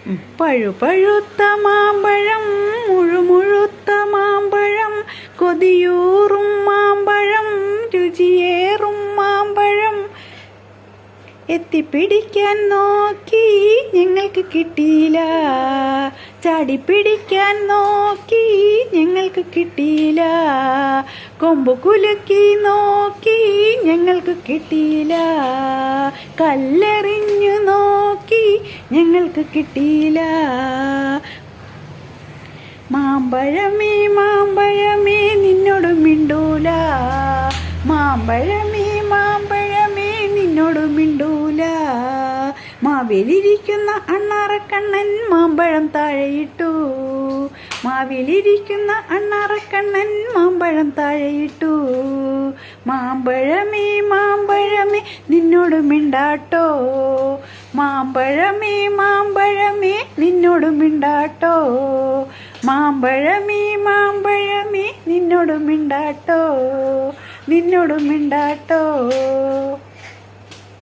പഴുപഴുത്ത മാമ്പഴം, മുഴുമുഴുത്ത മാമ്പഴം, കൊതിയൂറും മാമ്പഴം, രുചിയേറും മാമ്പഴം. എത്തിപ്പിടിക്കാൻ നോക്കി ഞങ്ങൾക്ക് കിട്ടിയില്ല, ചാടിപ്പിടിക്കാൻ നോക്കി ഞങ്ങൾക്ക് കിട്ടിയില്ല, കൊമ്പ് കുലുക്കി നോക്കി ഞങ്ങൾക്ക് കിട്ടിയില്ല, കല്ലെറിഞ്ഞു നോക്കി ഞങ്ങൾക്ക് കിട്ടിയില്ല. മാമ്പഴമേ മാമ്പഴമേ നിന്നോട് മിണ്ടൂല, മാമ്പഴമേ മാമ്പഴമേ നിന്നോട് മിണ്ടൂല. മാവിലിരിക്കുന്ന അണ്ണാറക്കണ്ണൻ മാമ്പഴം താഴെയിട്ടു, മാവിലിരിക്കുന്ന അണ്ണാറക്കണ്ണൻ മാമ്പഴം താഴെയിട്ടു. മാമ്പഴമേ മാമ്പഴമേ നിന്നോട് മിണ്ടാട്ടോ, മാമ്പഴമേ മാമ്പഴമേ നിന്നോട് മിണ്ടാട്ടോ, മാമ്പഴമേ മാമ്പഴമേ നിന്നോട് മിണ്ടാട്ടോ, നിന്നോട് മിണ്ടാട്ടോ.